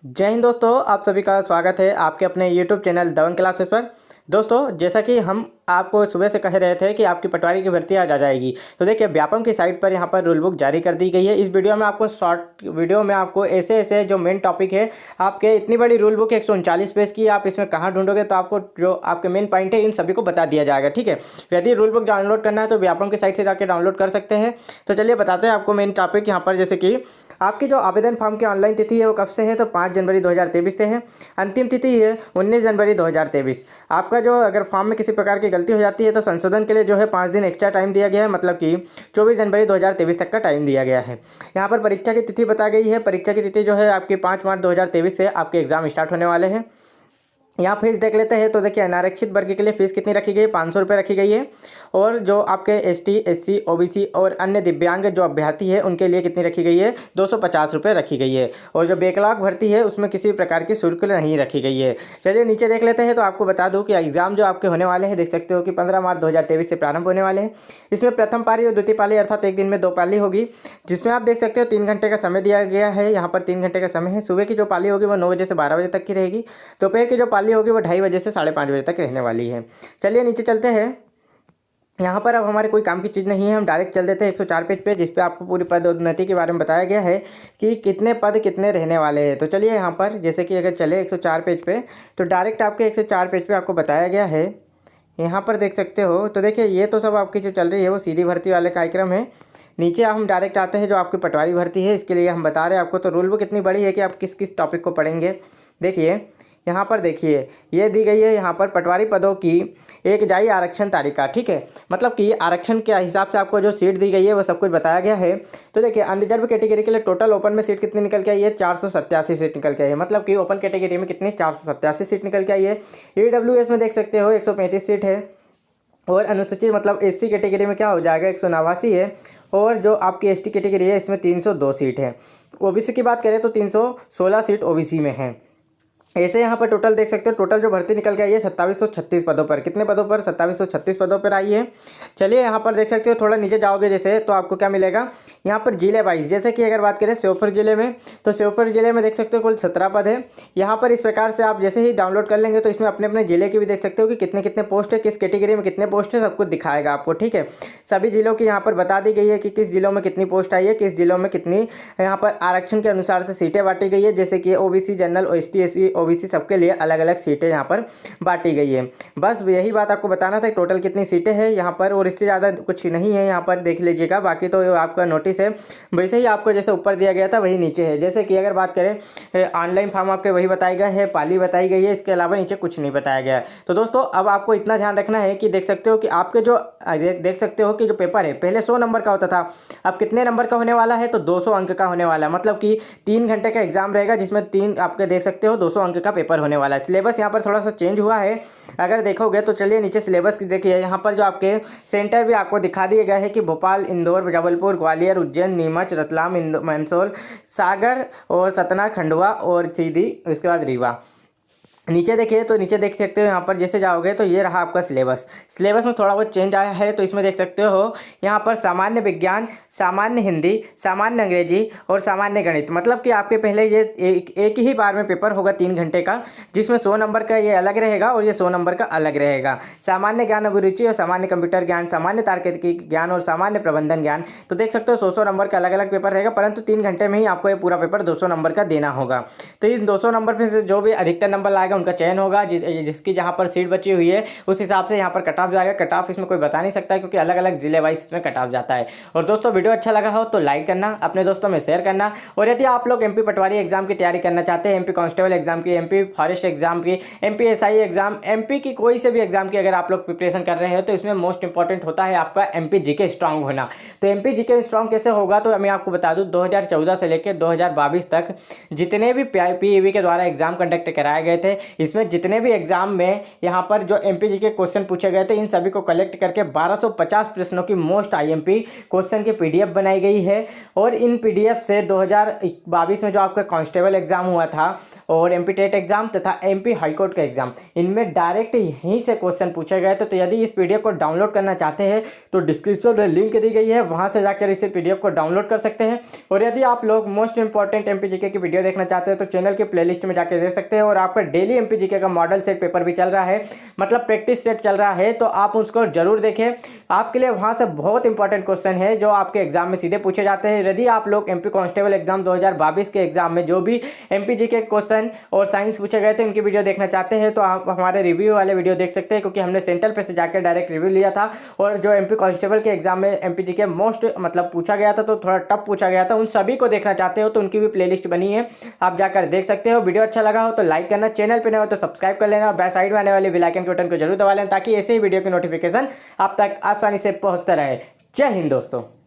जय हिंद दोस्तों, आप सभी का स्वागत है आपके अपने YouTube चैनल दबंग क्लासेस पर। दोस्तों, जैसा कि हम आपको सुबह से कह रहे थे कि आपकी पटवारी की भर्ती आज आ जाएगी, तो देखिए व्यापम की साइट पर यहाँ पर रूल बुक जारी कर दी गई है। इस वीडियो में आपको शॉर्ट वीडियो में आपको ऐसे ऐसे जो मेन टॉपिक है आपके, इतनी बड़ी रूल बुक 139 पेज की, आप इसमें कहाँ ढूंढोगे, तो आपको जो आपके मेन पॉइंट है इन सभी को बता दिया जाएगा। ठीक है, यदि रूल बुक डाउनलोड करना है तो व्यापम की साइट से जाकर डाउनलोड कर सकते हैं। तो चलिए बताते हैं आपको मेन टॉपिक यहाँ पर। जैसे कि आपकी जो आवेदन फॉर्म की ऑनलाइन तिथि है वो कब से है, तो 5 जनवरी 2023 से है। अंतिम तिथि है 19 जनवरी 2023। आपका जो अगर फॉर्म में किसी प्रकार की गलती हो जाती है तो संशोधन के लिए जो है 5 दिन एक्स्ट्रा टाइम दिया गया है, मतलब कि 24 जनवरी 2023 तक का टाइम दिया गया है। यहाँ पर परीक्षा की तिथि बताई गई है। परीक्षा की तिथि जो है आपकी 5 मार्च 2023 से आपके एग्जाम स्टार्ट होने वाले हैं। यहाँ फीस देख लेते हैं। तो देखिए, अनारक्षित वर्ग के लिए फीस कितनी रखी गई है, 500 रुपये रखी गई है। और जो आपके एसटी, एससी, ओबीसी और अन्य दिव्यांग जो अभ्यर्थी है उनके लिए कितनी रखी गई है, 250 रुपये रखी गई है। और जो बैकलॉग भर्ती है उसमें किसी प्रकार की शुल्क नहीं रखी गई है। चलिए नीचे देख लेते हैं। तो आपको बता दूं कि एग्जाम जो आपके होने वाले हैं, देख सकते हो कि 15 मार्च 2023 से प्रारंभ होने वाले हैं। इसमें प्रथम पाली और द्वितीय पाली अर्थात एक दिन में 2 पाली होगी, जिसमें आप देख सकते हो 3 घंटे का समय दिया गया है। यहाँ पर 3 घंटे का समय है। सुबह की जो पाली होगी वो 9 बजे से 12 बजे तक की रहेगी। दोपहर की जो पाली होगी वो 2:30 बजे से 5:30 बजे तक रहने वाली है। चलिए नीचे चलते हैं। यहाँ पर अब हमारे कोई काम की चीज़ नहीं है, हम डायरेक्ट चल देते हैं 104 पेज पे, जिस पे आपको पूरी पदोन्नति के बारे में बताया गया है कि कितने पद कितने रहने वाले हैं। तो चलिए यहाँ पर जैसे कि अगर चले 104 पेज पे, तो डायरेक्ट आपके 104 पेज पे आपको बताया गया है। यहाँ पर देख सकते हो। तो देखिए, ये तो सब आपकी जो चल रही है वो सीधी भर्ती वाले कार्यक्रम है। नीचे हम डायरेक्ट आते हैं जो आपकी पटवारी भर्ती है, इसके लिए हम बता रहे हैं आपको। तो रूल बुक इतनी बड़ी है कि आप किस किस टॉपिक को पढ़ेंगे। देखिए यहाँ पर, देखिए ये दी गई है यहाँ पर पटवारी पदों की एक जाई आरक्षण तालिका। ठीक है, मतलब कि आरक्षण के हिसाब से आपको जो सीट दी गई है वो सब कुछ बताया गया है। तो देखिए, अनरिजर्व कैटेगरी के लिए टोटल ओपन में सीट कितनी निकल के आई है, 487 सीट निकल के आई है। मतलब कि ओपन कैटेगरी में कितनी, 487 सीट निकल के आई है। EWS में देख सकते हो 135 सीट है। और अनुसूचित मतलब एससी कैटेगरी में क्या हो जाएगा, 189 है। और जो आपकी एसटी कैटेगरी है इसमें 302 सीट है। ओबीसी की बात करें तो 316 सीट ओबीसी में है। ऐसे यहाँ पर टोटल देख सकते हो, टोटल जो भर्ती निकल के आई है 2736 पदों पर। कितने पदों पर, 2736 पदों पर आई है। चलिए यहाँ पर देख सकते हो, थोड़ा नीचे जाओगे जैसे तो आपको क्या मिलेगा यहाँ पर जिले वाइज। जैसे कि अगर बात करें श्योपुर जिले में, तो श्योपुर जिले में देख सकते हो कुल 17 पद है। यहाँ पर इस प्रकार से आप जैसे ही डाउनलोड कर लेंगे तो इसमें अपने अपने जिले की भी देख सकते हो कि कितने कितने पोस्ट है, किस कैटेगरी में कितने पोस्ट है, सब कुछ दिखाएगा आपको। ठीक है, सभी जिलों की यहाँ पर बता दी गई है कि किस जिलों में कितनी पोस्ट आई है, किस जिलों में कितनी यहाँ पर आरक्षण के अनुसार से सीटें बांटी गई है। जैसे कि OBC, general, ST, SC, OBC सबके लिए अलग अलग सीटें यहाँ पर बांटी गई है। बस यही बात आपको बताना था, टोटल कितनी सीटें हैं यहाँ पर, और इससे ज़्यादा कुछ नहीं है यहाँ पर, देख लीजिएगा। बाकी तो आपका नोटिस है वैसे ही आपको जैसे ऊपर दिया गया था वही नीचे है। जैसे कि अगर बात करें ऑनलाइन फॉर्म आपके वही बताया गया है, पाली बताई गई है, इसके अलावा नीचे कुछ नहीं बताया गया है। तो दोस्तों, अब आपको इतना ध्यान रखना है कि देख सकते हो कि आपके जो देख सकते हो कि जो पेपर है पहले 100 नंबर का होता था, अब कितने नंबर का होने वाला है, तो 200 अंक का होने वाला है। मतलब कि 3 घंटे का एग्जाम रहेगा, जिसमें 3 आपके देख सकते हो 200 अंक का पेपर होने वाला है। सिलेबस यहाँ पर थोड़ा सा चेंज हुआ है अगर देखोगे तो। चलिए नीचे सिलेबस की देखिए, यहाँ पर जो आपके सेंटर भी आपको दिखा दिए गए हैं कि भोपाल, इंदौर, जबलपुर, ग्वालियर, उज्जैन, नीमच, रतलाम, मंदसौर, सागर और सतना, खंडवा और सीधी, उसके बाद रीवा। नीचे देखिए, तो नीचे देख सकते हो यहाँ पर जैसे जाओगे तो ये रहा आपका सिलेबस। सिलेबस में थोड़ा बहुत चेंज आया है। तो इसमें देख सकते हो यहाँ पर सामान्य विज्ञान, सामान्य हिंदी, सामान्य अंग्रेजी और सामान्य गणित। मतलब कि आपके पहले ये एक ही बार में पेपर होगा 3 घंटे का, जिसमें 100 नंबर का ये अलग रहेगा और ये 100 नंबर का अलग रहेगा। सामान्य ज्ञान अभिरुचि और सामान्य कंप्यूटर ज्ञान, सामान्य तार्किक ज्ञान और सामान्य प्रबंधन ज्ञान। तो देख सकते हो 100 नंबर का अलग अलग पेपर रहेगा, परंतु 3 घंटे में ही आपको ये पूरा पेपर 200 नंबर का देना होगा। तो इन 200 नंबर में से जो भी अधिकतर नंबर लाएगा उनका चयन होगा। जिसकी जहां पर सीट बची हुई है उस हिसाब से यहां पर कट ऑफ जाएगा। कट ऑफ इसमें कोई बता नहीं सकता क्योंकि अलग अलग जिले वाइज इसमें कट ऑफ जाता है। और दोस्तों, वीडियो अच्छा लगा हो तो लाइक करना, अपने दोस्तों में शेयर करना। और यदि आप लोग एमपी पटवारी एग्जाम की तैयारी करना चाहते हैं, एमपी कांस्टेबल एग्जाम की, एमपी फॉरेस्ट एग्जाम की, एमपी एसआई एग्जाम, एमपी की कोई से भी एग्जाम की अगर आप लोग प्रिपरेशन कर रहे हो, तो इसमें मोस्ट इंपॉर्टेंट होता है आपका एमपी जीके स्ट्रांग होना। तो एमपी जीके स्ट्रांग कैसे होगा, तो मैं आपको बता दूं 2014 से लेकर 2022 तक जितने भी पीईबी के द्वारा एग्जाम कंडक्ट कराए गए थे इसमें जितने भी एग्जाम में यहाँ पर जो एमपीजी के क्वेश्चन पूछे गए थे इन सभी को कलेक्ट करके 1250 प्रश्नों की मोस्ट आईएमपी क्वेश्चन की पीडीएफ बनाई गई है। और इन पीडीएफ से 2022 में जो आपका कांस्टेबल एग्जाम हुआ था और एमपी टेट एग्जाम तथा एमपी हाईकोर्ट का एग्जाम, इनमें डायरेक्ट यहीं से क्वेश्चन पूछे गए थे। तो यदि इस पीडीएफ को डाउनलोड करना चाहते हैं तो डिस्क्रिप्शन में लिंक दी गई है, वहां से जाकर इस पीडीएफ को डाउनलोड कर सकते हैं। और यदि आप लोग मोस्ट इंपॉर्टेंट एमपीजीके की वीडियो देखना चाहते हैं तो चैनल के प्लेलिस्ट में जाकर देख सकते हैं। और आपका डेली एमपीजीके का मॉडल सेट पेपर भी चल रहा है, मतलब प्रैक्टिस सेट चल रहा है, तो आप उसको जरूर देखें। आपके लिए वहां से बहुत इंपॉर्टेंट क्वेश्चन है जो आपके एग्जाम में सीधे पूछे जाते हैं। यदि आप लोग एमपी कांस्टेबल एग्जाम 2022 के एग्जाम में जो भी एमपीजीके क्वेश्चन और साइंस पूछे गए थे उनकी वीडियो देखना चाहते हैं तो आप हमारे रिव्यू वाले वीडियो देख सकते हैं, क्योंकि हमने सेंट्रल पे से जाकर डायरेक्ट रिव्यू लिया था। और जो एमपी कांस्टेबल के एग्जाम में एमपीजीके मोस्ट मतलब पूछा गया था तो थोड़ा टफ पूछा गया था, उन सभी को देखना चाहते हो तो उनकी भी प्लेलिस्ट बनी है, आप जाकर देख सकते हो। वीडियो अच्छा लगा हो तो लाइक करना, चैनल पे नए हो तो सब्सक्राइब कर लेना, बैक साइड में आने वाले बेल आइकन के बटन को जरूर दबा लेना ताकि ऐसे ही वीडियो की नोटिफिकेशन आप तक आसानी से पहुंचता रहे। जय हिंद दोस्तों।